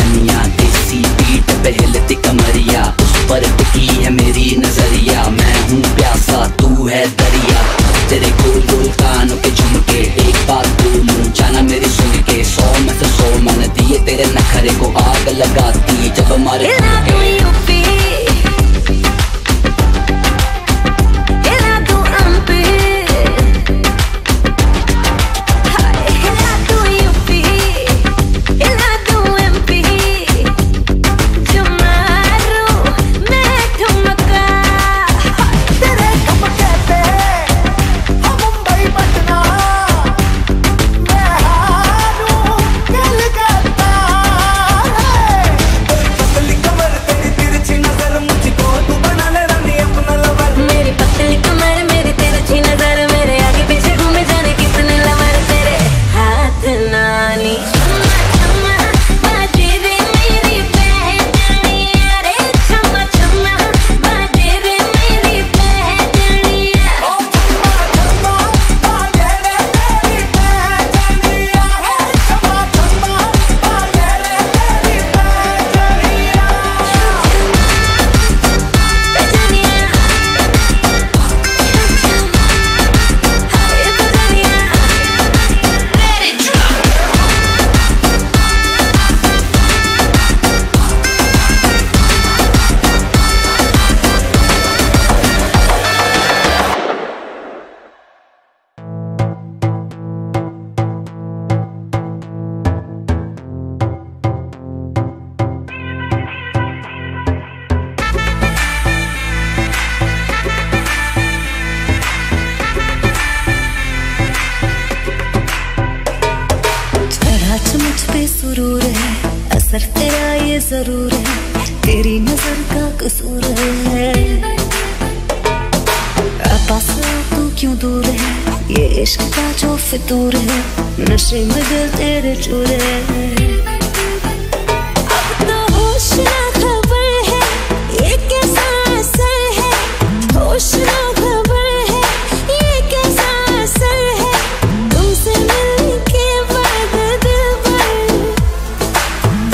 बदनिया, देसी बीट पे हिलती कमरिया, उस पर टिकी है मेरी नजरिया। मैं हूँ प्यासा तू है दरिया, तेरे गोल गोल कानों के झुमके, एक बात बोलूं जाना मेरी सुन के, 100 में से 100 मन दिए तेरे नखरे को आग लगाती जब हमारे सुरूर है, असर तेरा ये जरूर है, तेरी नजर का कसूर है। पास तू क्यों दूर है, ये इश्क का जो फितूर है, नशे में दिल तेरे चूर है। अब तो होश ना खबर है, ये कैसा असर है, होश ना खबर है, ये कैसा असर है, तुमसे मिलने के बाद दिल भर,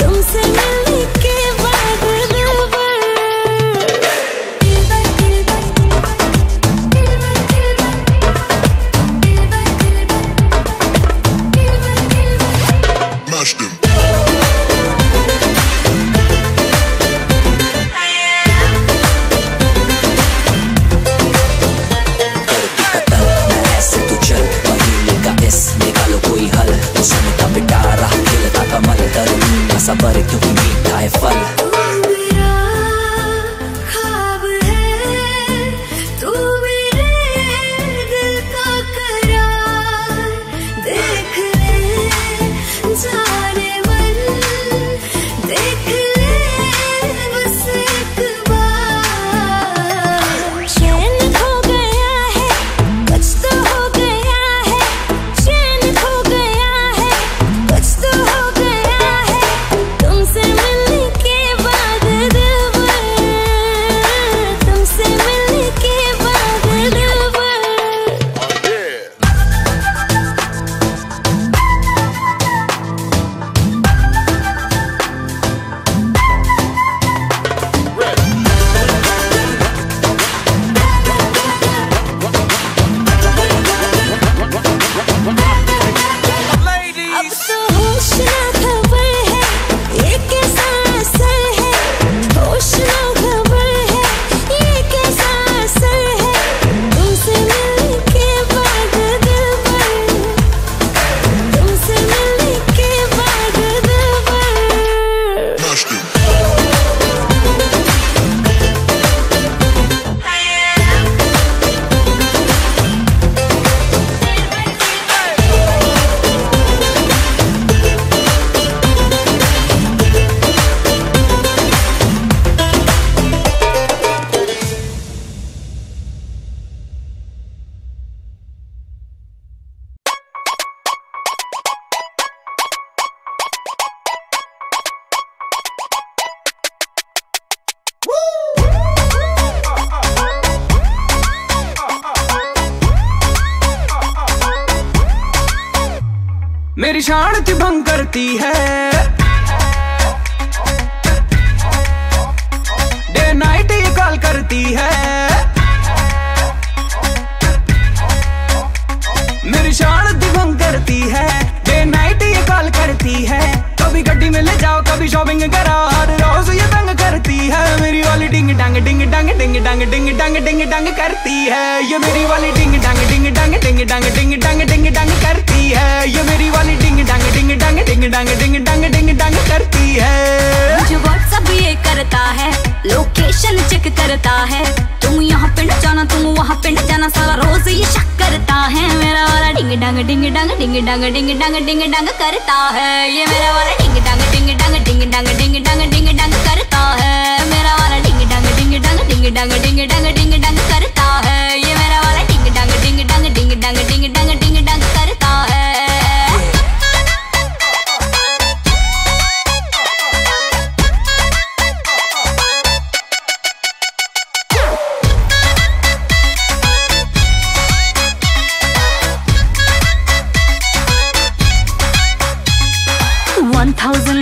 तुमसे मिलने के बाद दिल भर। सबर क्योंकि मीठा है फल। ख्वाब है तू मेरे दिल का करार, देख ले जाने मन, देख ले बस एक बार। चैन खो गया है, कुछ तो हो गया है, चैन खो गया है, कुछ तो हो गया है, तुमसे मिलने के बाद दिल भर, तुमसे मिलने के बाद दिल भर। अब तो होश ना खबर है, ये कैसा असर है, होश ना खबर है, ये कैसा असर है, तुमसे मिलने के बाद दिल भर, तुमसे मिलने के बाद दिल भर। मेरी शान च भंग करती है, हर रोज ये तंग करती है। मेरी वाली डिंग डंग डिंग डंग डिंग डंग डिंग डंग डिंग डंग करती है। ये मेरी वाली डिंग डंग डिंग डंग डिंग डंग डिंग डंग डिंग डंग करती है। ये मेरी वाली डिंग डंग डिंग डंग डिंग डंग डिंग डंग डिंग डंग करती है। मुझे व्हाट्सएप ये करता है, लोकेशन चेक करता है। तुम यहाँ पे न जाना, तुम वहाँ पे न जाना, सारा रोज ये शक करता है। मेरा वाला डिंग डंग डिंग डंग डिंग डंग डिंग डंग डिंग डंग करता है। ये मेरा वाला डिंग डंग डिंग डंग डिंग डंग डिंग डंग डिंग डंग करता है। मेरा वाला डिंग डंग डिंग डंग डिंग डंग डिंग डंग डिंग डंग करता है। ये मेरा वाला डिंग डंग डिंग डंग डिंग डंग डिंग डंग डिंग डंग करता है।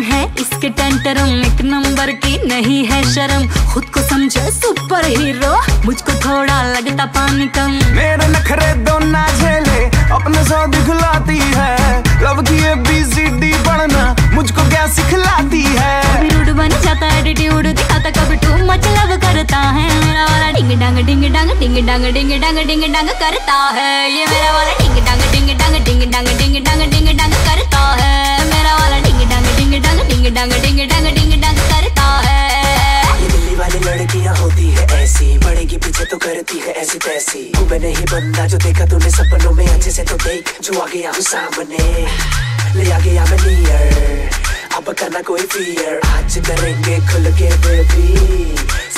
है इसके टेंटरम, एक नंबर की नहीं है शर्म। खुद को समझे सुपर हीरो, मुझको थोड़ा लगता पानी कम। मेरे नखरे दो ना झेले, अपने सौ दिखलाती है। लव की ABCD पढ़ना मुझको क्या सिखलाती है। कभी रूड बन जाता, एटीट्यूड दिखाता, कभी टू मच लव करता है। मेरा वाला डिंग डंग डिंग डंग डिंग डंग डिंग डंग डिंग डंग करता है। ये मेरा वाला डिंग डंग डिंग डंग डिंग डंग डिंग डंग डिंग डंग करता है। मेरा वाला डिंग डंग डिंग डंग डिंग डंग डिंग डंग डिंग डंग करता है। ये दिल्ली वाली लड़कियां होती है ऐसी, पड़ेगी पीछे तो करती है ऐसी तैसी। तू मैं नहीं बंदा जो देखा तूने सपनों में, अच्छे से तो देख जो आ गया हूँ सामने। ले आ गया मैं नियर, अब करना कोई फियर। आज करेंगे खुल के बेबी,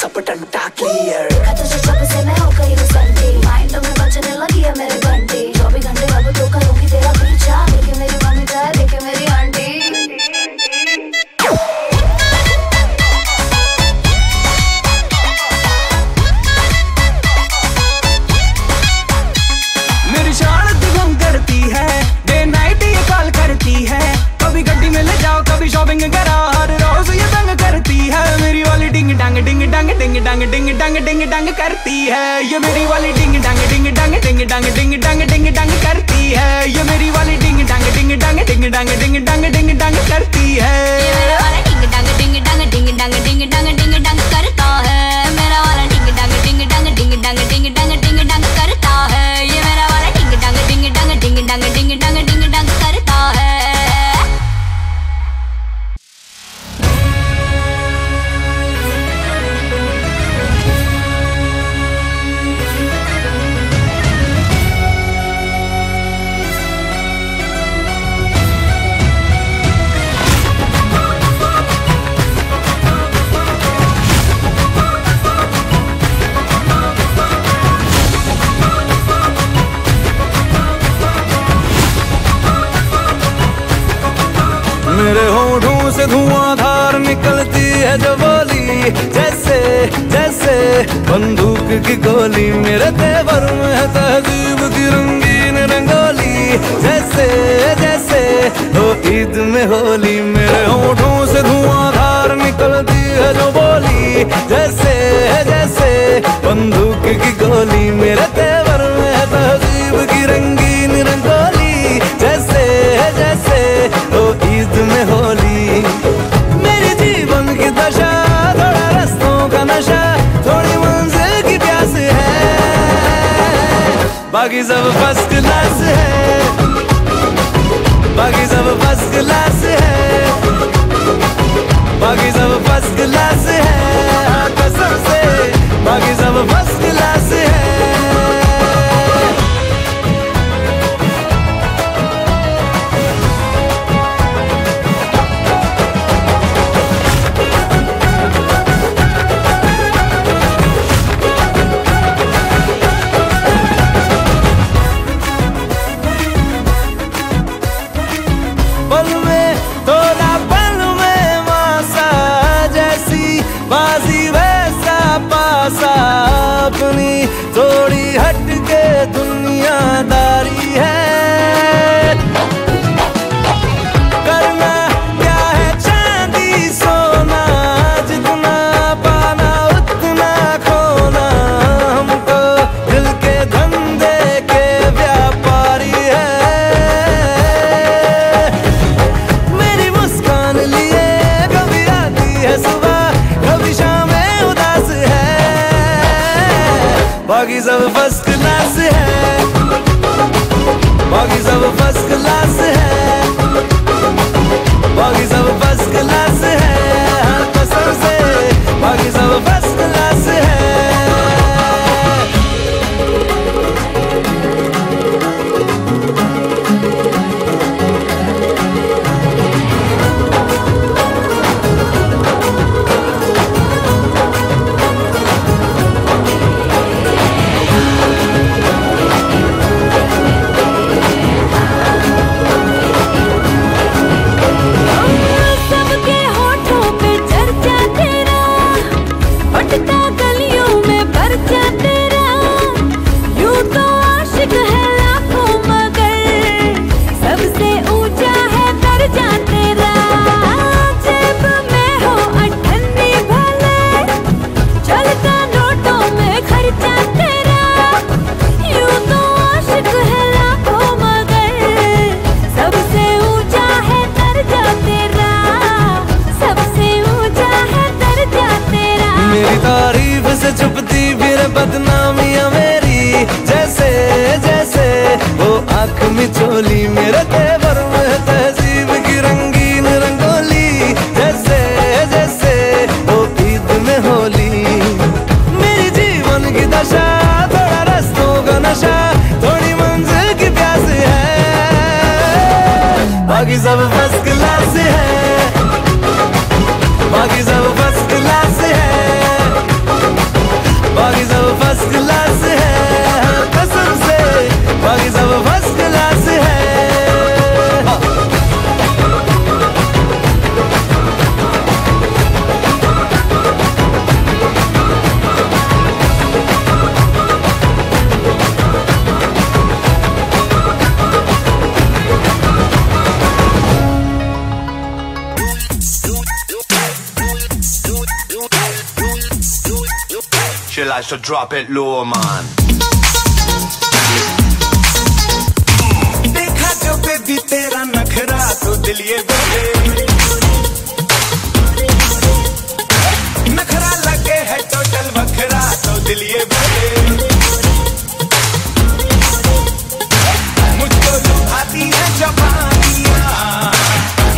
सब टंटा क्लियर। देखा तुझे जब से मैं हो गई हूँ संडे, माइंड में बजने लगी है मेरे घंटे। 24 घंटे अब तो करूँगी तेरा पीछा, देखे मेरी मम्मी जाए देखे मेरी आंटी। मेरी शारत गम करती है, डे नाइट ये कॉल करती है। कभी गड्डी में ले जाओ, कभी शॉपिंग करा, हर रोज ये तंग करती है। मेरी वाली डिंग डंग डिंग डंग डिंग डंग डिंग डंग डिंग डंग करती है। ये मेरी वाली डिंग डंग डिंग डंग डिंग डंग डिंग डंग डिंग डंग करती है। ये मेरी वाली डिंग डंग डिंग डंग डिंग डंग डिंग डंग डिंग डंग करती है। ये मेरा वाला डिंग डंग डिंग डंग डिंग डंग डिंग डंग डिंग डंग करता है। मेरा वाला डिंग डंग डिंग डंग डिंग डंग डिंग डंग डिंग डंग करता है। ये मेरा वाला डिंग डंग डिंग डंग डिंग डंग डिंग डंग डिंग डंग करता है। मेरे होठों से धुआंधार निकलती है जो बोली, जैसे जैसे बंदूक की गोली। मेरे तेवर में है तहजीब की रंगीन रंगोली, जैसे जैसे हो ईद में होली। मेरे होठों से धुआंधार निकलती है जो बोली, जैसे जैसे बंदूक की गोली। मेरे तेवर में है तहजीब की रंगीन रंगोली, जैसे जैसे हो ईद में होली। मेरी जीवन की दशा, थोड़ा रस्तों का नशा, थोड़ी मंजिल की प्यास है, बाकी सब फर्स्ट क्लास है, बाकी सब फर्स्ट क्लास है, बाकी सब फर्स्ट क्लास है, कसम से बाकी सब फर्स्ट क्लास है। पल में बाकी सब फर्स्ट क्लास है, बाकी सब फर्स्ट क्लास है, बाकी सब फर्स्ट क्लास है, हाँ कसम से बाकी सब फर्स्ट क्लास है। छुपती फिर बदनामियां मेरी, जैसे जैसे वो आँख में चोली, मेरे तेवर में तहजीब की रंगीन रंगोली, जैसे जैसे वो ईद में होली। मेरी जीवन की दशा थोड़ा रस्तों का नशा, थोड़ी मंजिल की प्यास है, बाकी सब फर्स्ट क्लास है, बाकी सब फर्स्ट क्लास है, बाकी सब फर्स्ट क्लास है, कसम से बाकी सब फर्स्ट क्लास है। She likes to drop it low, man. देखा जो बेबी तेरा नखरा तो दिल ये बोले, नखरा लगे है टोटल बखरा तो दिल ये बोले, मुझको लुभाती है जवानियां,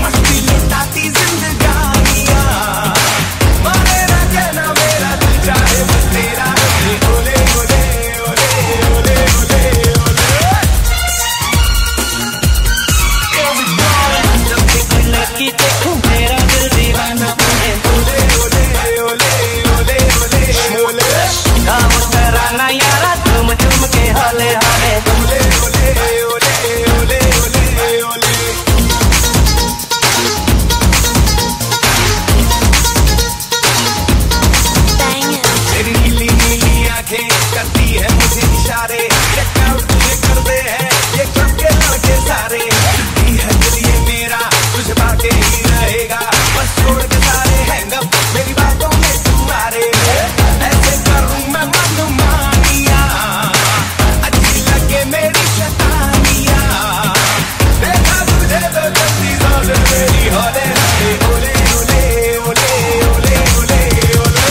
मस्ती लुटाती जिंदगानियां, मारे ना कहना मेरा दिल चाहे बस तेरा, ओले ओले ओले ओले ओले ओले। जब भी कोई लड़की देखूं मेरा दिल दीवाना बने, ओले ओले ओले ओले ओले ओले। काम कराना यारा झूम झूम के हाले हाले, ओले ओले ओले ओले ओले ओले। तेरी नीली नीली आंखें करती है मुझे इशारे, चेकआउट ये कर दे है ये क्लब के लड़के सारे, छुट्टी है दिल ये मेरा तुझ बाके ही रहेगा, बस छोड़ के सारे हैंगअप मेरी बातों में तुम्हारे, ऐसे करूं मैं मनमानिया, अच्छी लगे मेरी शैतानिया, देखा तुझे तो जल्दी जोर मेरी होले होले होले होले होले होले होले।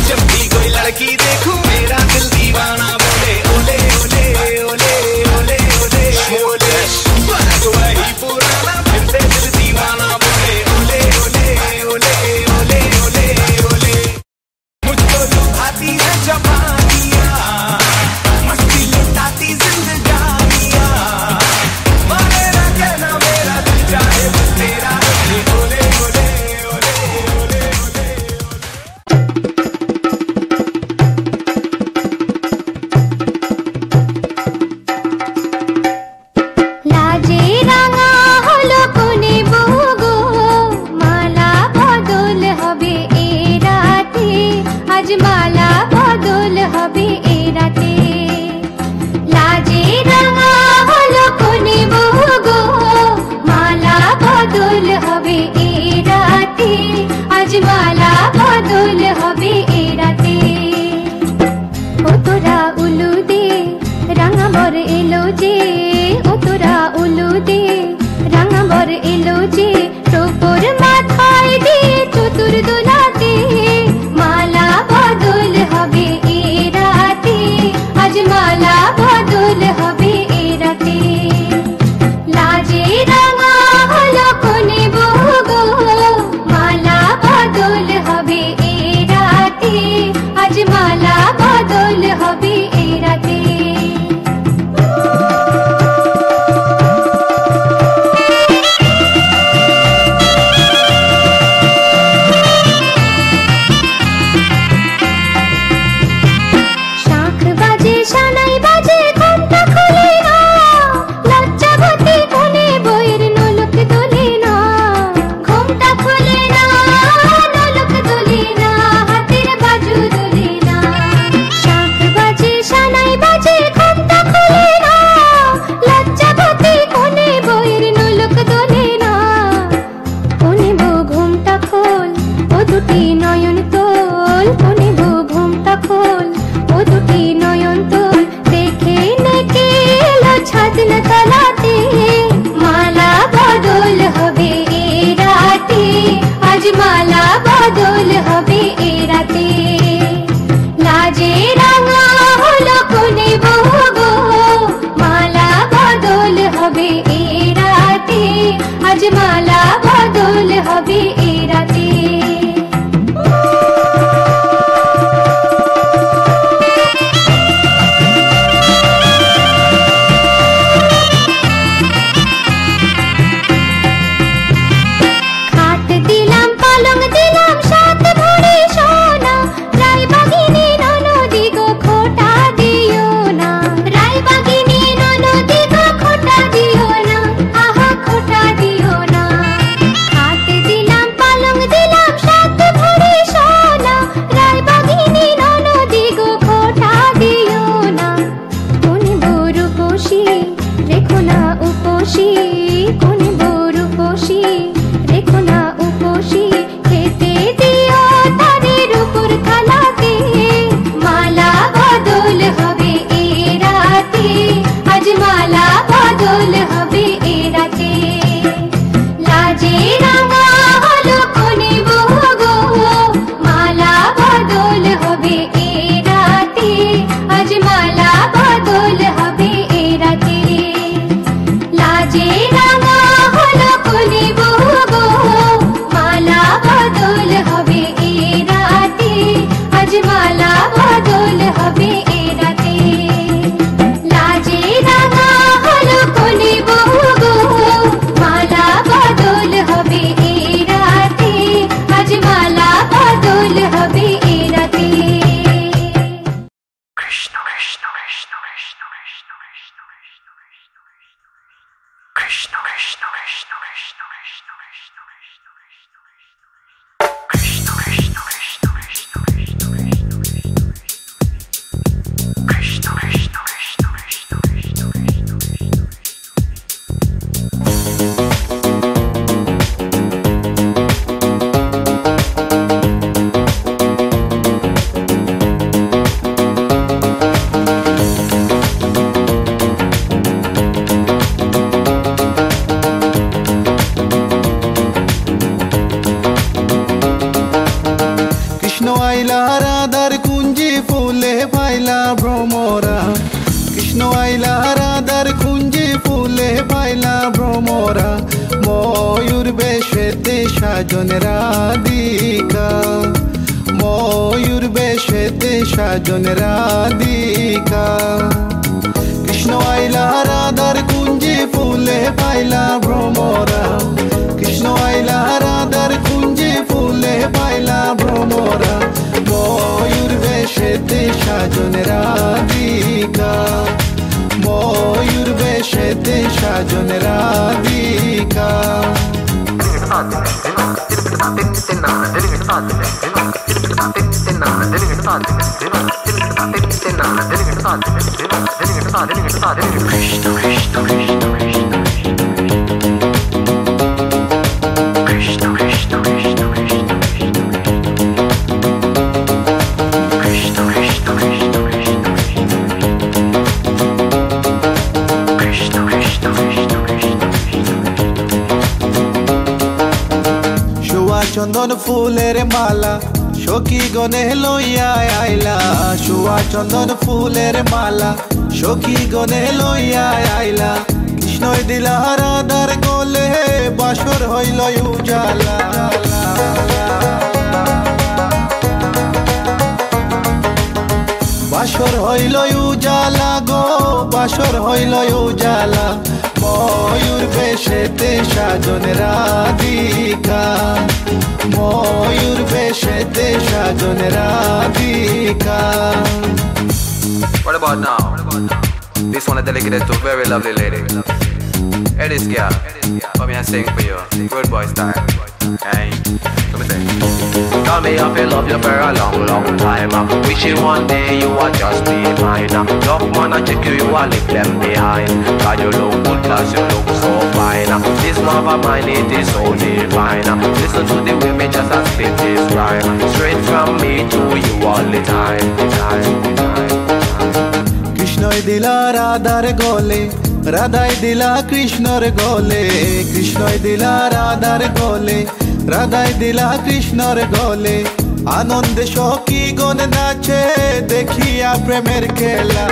जब भी कोई लड़की देखूं मेरा दिल दीवाना बोले, ओले ओले ओले ओले ओले ओले। बस वही पुराना फिर से दिल दीवाना बोले, ओले ओले ओले ओले ओले ओले। मुझको लुभाती है जवानियां, मस्ती लुटाती जिंदगानियां, मारे ना कहना मेरा दिल चाहे बस तेरा, ओले ओले ओले ओले ओले। লাজে রাঙা হলো কোনে বউগো, মালা বদল হবে এ রাতে, আজ মালা বদল হবে এ রাতে। লাজে রাঙা হলো কোনে বউগো, মালা বদল হবে এ রাতে, আজ মালা বদল হবে এ রাতে। ও তোরা উলু দে রাঙা বর এলো যে, ও তোরা উলু দে রাঙা বর এলো যে, টোপর মাথায় দিয়ে চতুর দোলাতে, মালা বদল হবে এ রাতে, নয়ন তোল কোনে গো ঘুমটা খোল ও দুটি নয়ন তোল দেখে নেকে এলো ছাদ না তলাতে মালা বদল হবে এ রাতে আজ মালা বদল হবে এ রাতে লাজে রাঙা হলো কোনে বউ গো মালা বদল হবে এ রাতে আজ মালা বদল হবে এ রাতে সাজন রাধিকা কৃষ্ণ আইলা রাধার কুঞ্জে ফুলে পাইলা ভ্রমরা কৃষ্ণ আইলা রাধার কুঞ্জে ফুলে পাইলা ভ্রমরা ময়ূর বেশেতে সাজন রাধিকা ময়ূর বেশেতে সাজন রাধিকা চন্দন ফুলের মালা সখী গনে লইয়া আইলা শুয়া চন্দন ফুলের মালা সখী গনে লইয়া আইলা কৃষ্ণই দিলা রাধার কোলে বাসর হইল উজালা বাসর হইল উজালা গো বাসর হইল উজালা ময়ূর বেশেতে সাজন রাধিকা ময়ূর বেশেতে সাজন Radhika What about now? This one is dedicated to a very lovely lady. Hey this girl, come here and sing for you. Good boy style. Hey, come and sing. Tell me I've been love you for a long, long time. Wishing one day you would just be mine. Love man, I check you, you will leave them behind. God, you look good, cause you look so fine. wine. This love of mine, it is so divine. Listen to the way me just a spit this rhyme. Straight from me to you all the time. কৃষ্ণই দিলা রাধার গলে, রাধাই দিলা কৃষ্ণর গলে, কৃষ্ণই দিলা রাধার গলে, রাধাই দিলা কৃষ্ণর গলে। আনন্দে সখী গণ নাচে দেখিয়া প্রেমের খেলা।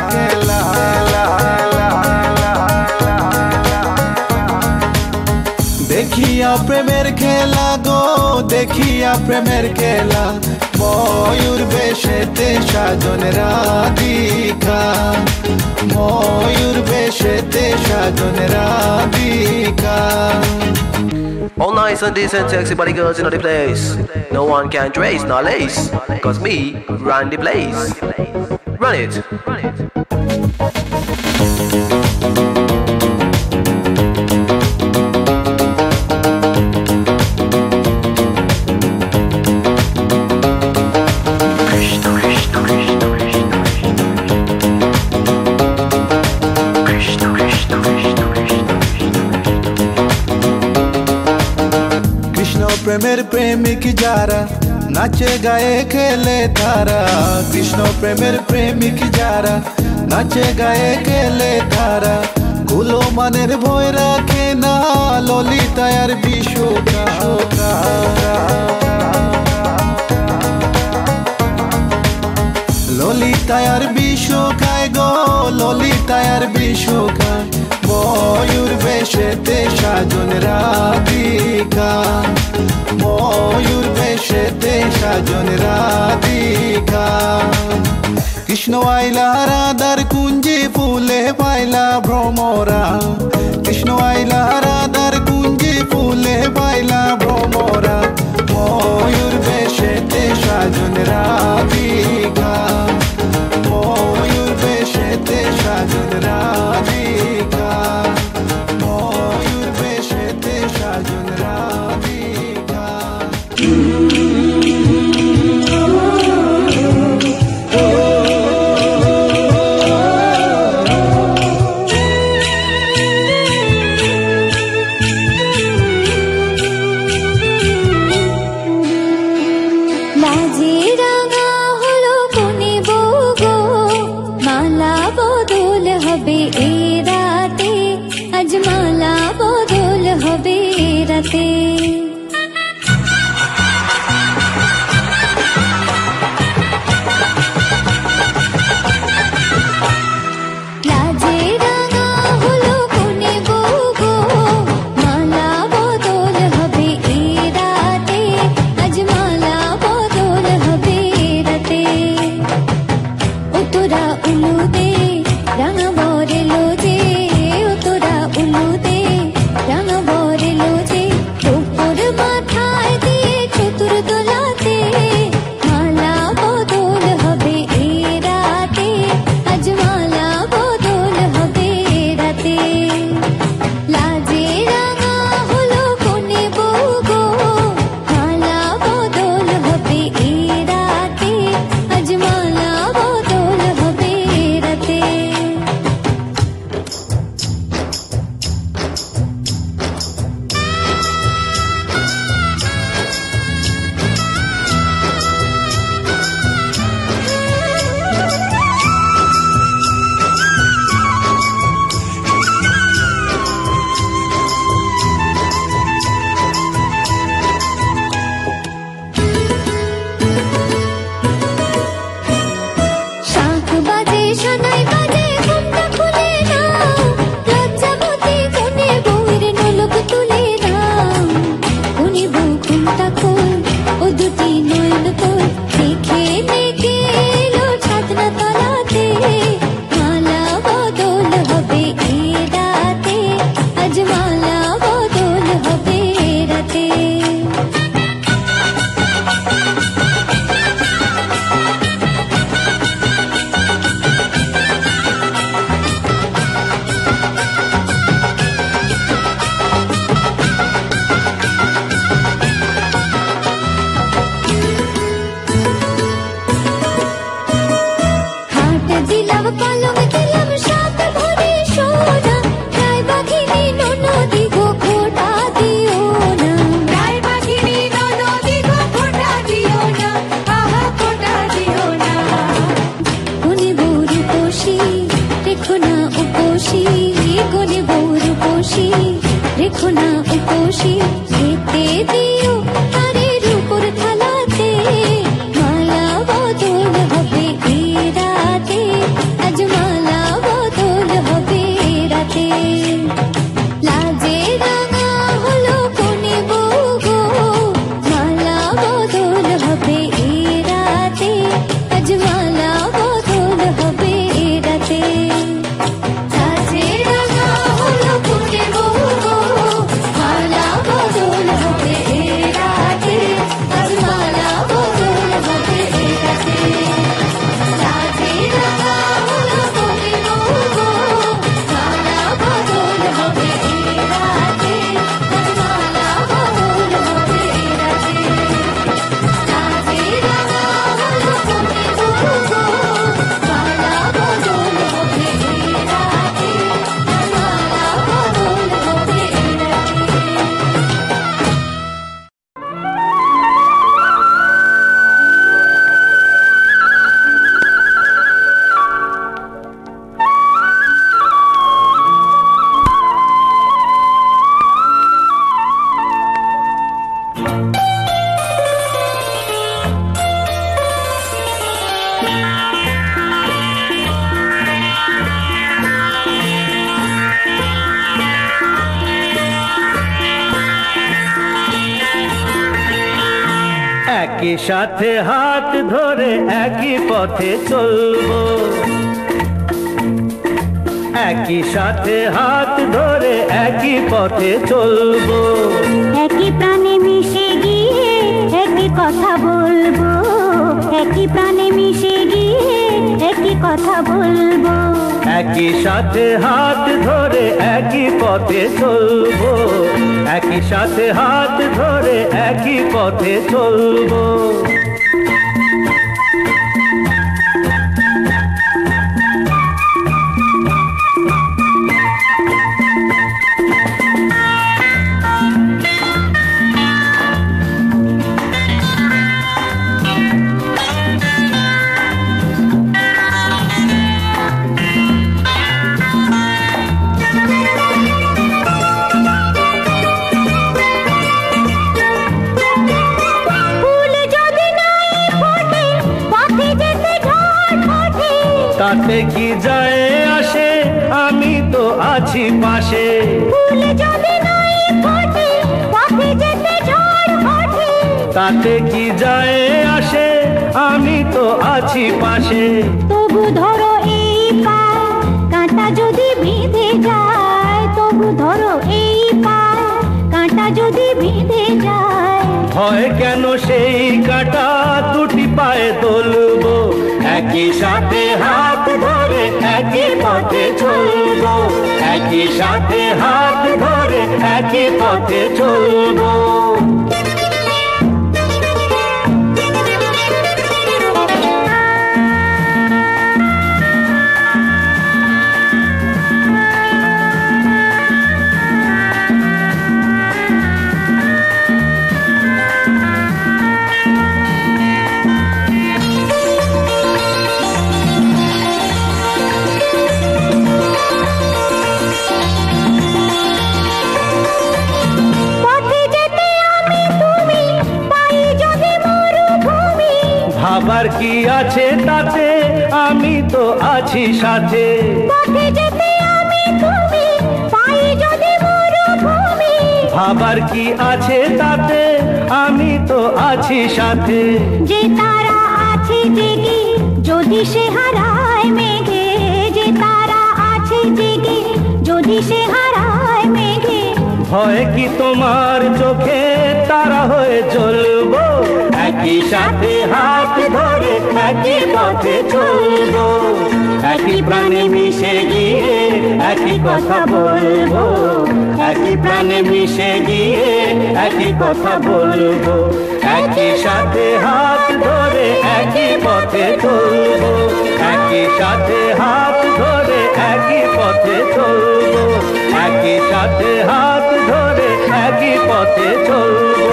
দেখিয়া প্রেমের খেলা গো, দেখিয়া প্রেমের খেলা। ময়ূর বেশেতে সাজন রাধিকা, ময়ূর বেশেতে সাজন Radhika. All nice and decent, sexy body girls in the place. No one can trace, nor lace. Cause me run the place. Run it. প্রেমের প্রেমিক যারা নাচে গায়ে খেলে তারা, কৃষ্ণ প্রেমের প্রেমিক যারা নাচে গায়ে খেলে তারা। কুলো মানের ভয় রাখে না ললিতায় আর বিশোকা। ললিতায় আর বিশোকায় গো, ললিতায় আর বিশোকায়। ময়ূর বেশেতে সাজন রাধিকা, ময়ূর বেশেতে সাজন রাধিকা। কৃষ্ণ আইলা রাধার কুঞ্জে ফুলে পাইলা ভ্রমরা, কৃষ্ণ আইলা রাধার কুঞ্জে ফুলে পাইলা ভ্রমরা। ময়ূর বেশেতে সাজন রাধিকা, ময়ূর বেশেতে সাজন রাধিকা, ময়ূর বেশেতে সাজন রাধিকা। বাজির খুশি খেতে দিও তারের উপর থালাতে, মালা বদল হবে এই রাতে, আজ মালা বদল হবে এই রাতে। লাজে রাঙা হলো কোনে বউ গো, মালা বদল হবে এই রাতে, আজ মালা বদল হবে এই রাতে। লাজে রাঙা হলো কোনে বউ গো, মালা বদল হবে এই রাতে, আজ মালা বদল হবে এই রাতে। লাজে রাঙা হলো কোনে বউ গো, মালা বদল হবে এই রাতে, আজ মালা বদল হবে এই রাতে। লাজে রাঙা হলো কোনে বউ গো, মালা বদল হবে এই রাতে, আজ মালা বদল হবে এই একই সাথে হাত ধরে একই পথে চলবো, একই সাথে হাত ধরে একই পথে চলবো। একই প্রাণে মিশে গিয়ে একই কথা বলবো, একই প্রাণে মিশে গিয়ে একই কথা বলবো। একই সাথে হাত ধরে একই পথে চলবো, একই সাথে হাত ধরে একই পথে চলবো। তাতে কি যায় আসে, আমি তো আছি পাশে। তাতে কি যায় আসে, আমি তো আছি পাশে। তবু ধরো এই পায় কাঁটা যদি বিঁধে যায়, তবু ধরো এই পায় কাঁটা যদি বিঁধে যায়। হয় কেন সেই কাঁটা দুটি পায়ে তুলবো, একই সাথে হাত ধরে একই পথে চলবো, একই সাথে হাত ধরে একই পথে চলবো। ভাবার কি আছে তাতে, আমি তো আছি সাথে। পথে যেতে আমি তুমি পাই যদি মরুভূমি। ভাবার কি আছে তাতে, আমি তো আছি সাথে। যে তারা আছে জেগে যদি সে হারায় মেঘে, যে তারা আছে জেগে যদি সে হারায় মেঘে। ভয় কি তোমার চোখে তারা হয়ে চলবো, একই সাথে হাত ধরে একই পথে চলবো। একই প্রাণে মিশে গিয়ে একই কথা বলবো, একই প্রাণে মিশে গিয়ে একই কথা বলবো। একই সাথে হাত ধরে একই পথে চলবো, একই সাথে হাত ধরে একই পথে চলবো, একই সাথে হাত ধরে একই পথে চলবো।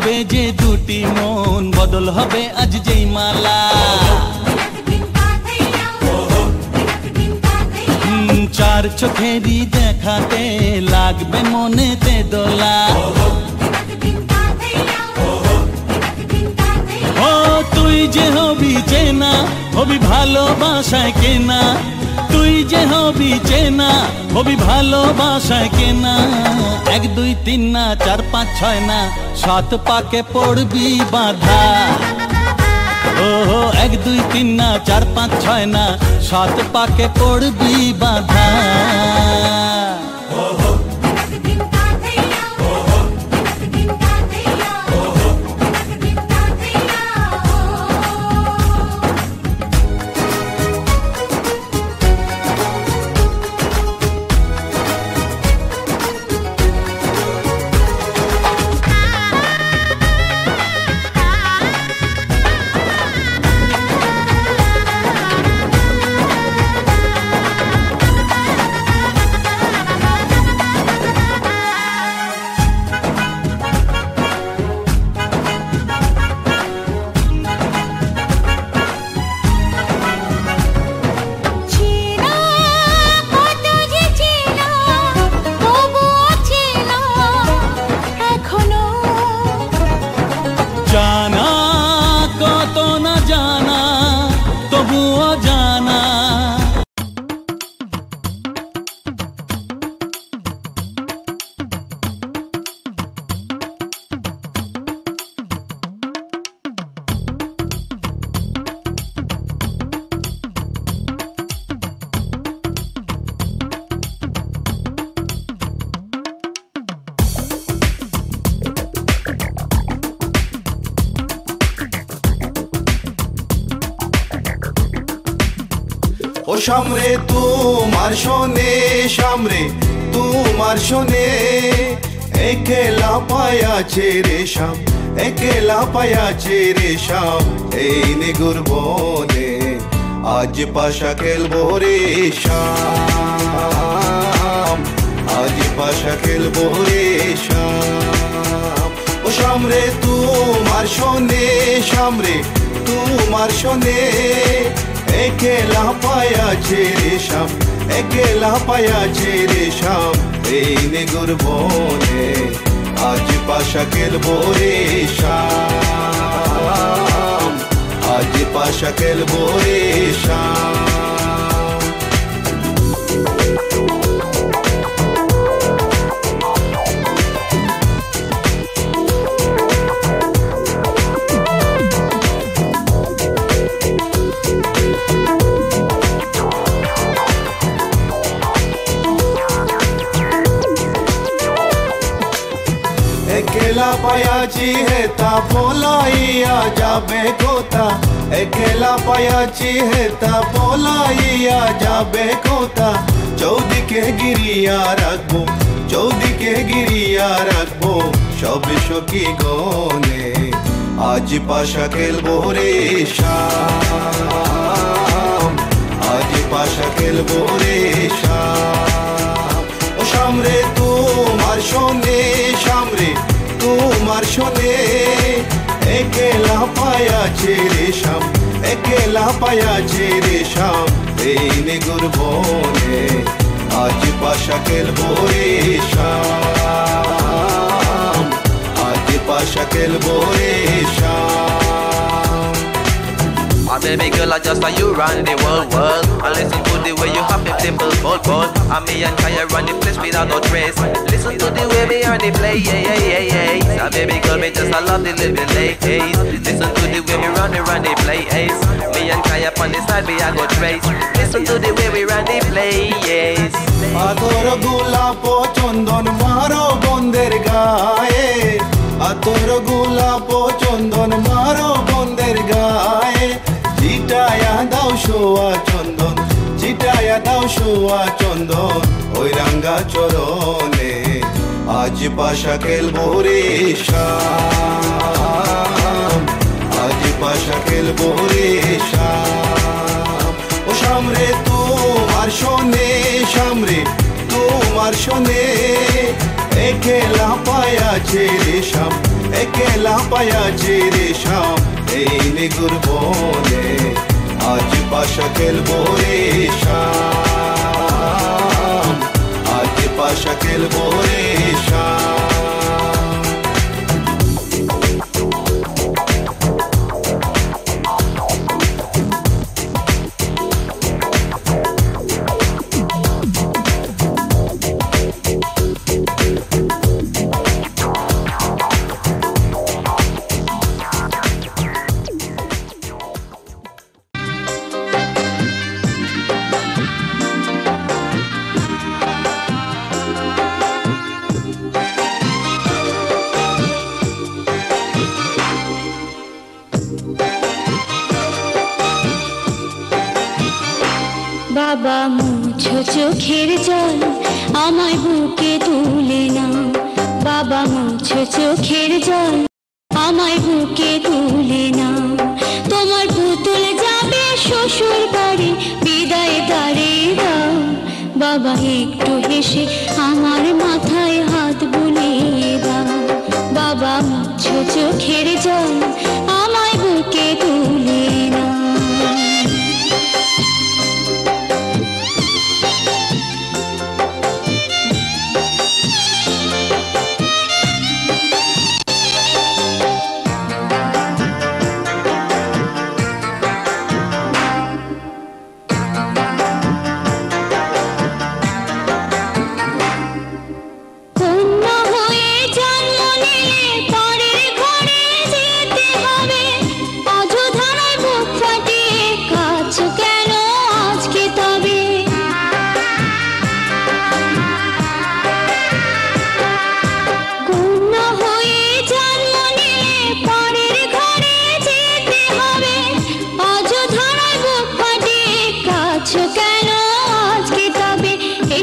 হবে যে দুটি মন, বদল হবে আজ যেই মালা। চার চোখেরই দেখাতে লাগবে মনেতে দোলা। ও তুই যে হবি চেনা, হবি ভালোবাসায় কেনা। তুই যে হবি চেনা, হবি ভালোবাসায় কেনা। 1 2 3 না 4 5 6 না 7 পাকে পড়বি বাঁধা। ও 1 2 3 না 4 5 6 না 7 পাকে পড়বি বাঁধা। ও সামরে তোমার শোনে, সামরে তোমার শোনে। একেলা পায়াছে রে শাম, একেলা পায়াছে রে শাম। এই নিগুর বনে আজ পাশা খেলবো রে শাম, আজ পাশা খেলবো রে শাম। ও সামরে তোমার শোনে, সামরে তোমার শোনে। একেলা পায়াছে রে শাম, একেলা পায়াছে রে শাম। এই নিগুর বনে আজ পাশা খেলবো রে শাম, আজ পাশা খেলবো রে শাম। একেলা পায়াছি হেতা পলাইয়া যাবে কোথা, একেলা পায়াছি হেতা পলাইয়া যাবে কোথা। চৌদিকে গিরিয়া রাখবো, চৌদিকে গিরিয়া রাখবো সব সখী গনে। আজ পাশা খেলবো রে শাম, আজ পাশা খেলবো রে শাম। ও সামরে তোমার শোনে, সামরে তোমার শোনে। একেলা পায়াছে রে শাম, একেলা পায়াছে রে শাম। এই নিগুর বনে আজ পাশা খেলবো রে শাম, আজ পাশা খেলবো রে শাম। My baby girl, I just saw you run the world. And listen to the way you have them dimple ball. And me and Kaya run the place without no trace. Listen to the way me and the play, My baby girl, me just I love the living ladies. Listen to the way me run the play, Me and Kaya on the side, we a go trace. Listen to the way we run the play, আতর গোলাপ চন্দন মারো বন্দের গায়ে, আতর গোলাপ চন্দন মারো বন্দের গায়ে। চিটায়া দাও শোয়া চন্দন, চিটায়া দাও শোয়া চন্দন ওই রাঙ্গা চরণে। আজ পাশা খেলবো রে শাম, আজ পাশা খেলবো রে শাম। ও সামরে তোমার শোনে, সামরে তোমার শোনে। একেলা পায়াছে রে শাম, একলা পায়াছি রেশাম এই নিগুর বনে আজ পাশা খেলবো রে শাম আজ পাশা খেলবো রে শাম বাবা মুছো চোখের জল আমায় বুকে তুলে নাও বাবা মুছো চোখের জল আমায় বুকে তুলে নাও তোমার পুতুল যাবে শ্বশুর বাড়ি বিদায় তারে দাও বাবা একটু হেসে আমার মাথায় হাত বুলিয়ে দাও বাবা মুছো চোখের জল আমায় বুকে তুলে নাও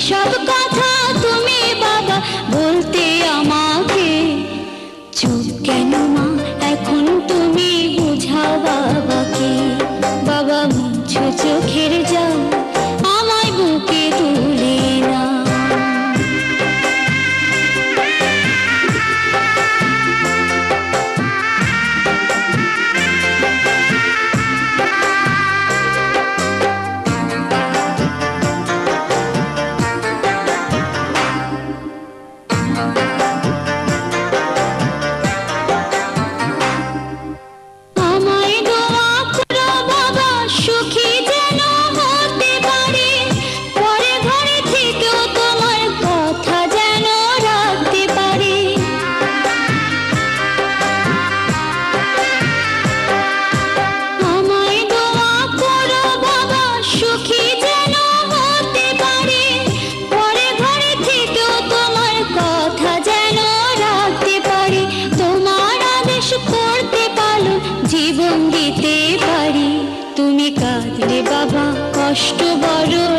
সব কথা তুমি বাবা বলতে আমাকে চুপ কেন মা এখন তুমি বুঝাও বাবাকে বাবা মুছো চোখের জল আমায় বুকে তুলে নাও জীবন দিতে পারি তুমি কাঁদলে বাবা কষ্ট বড়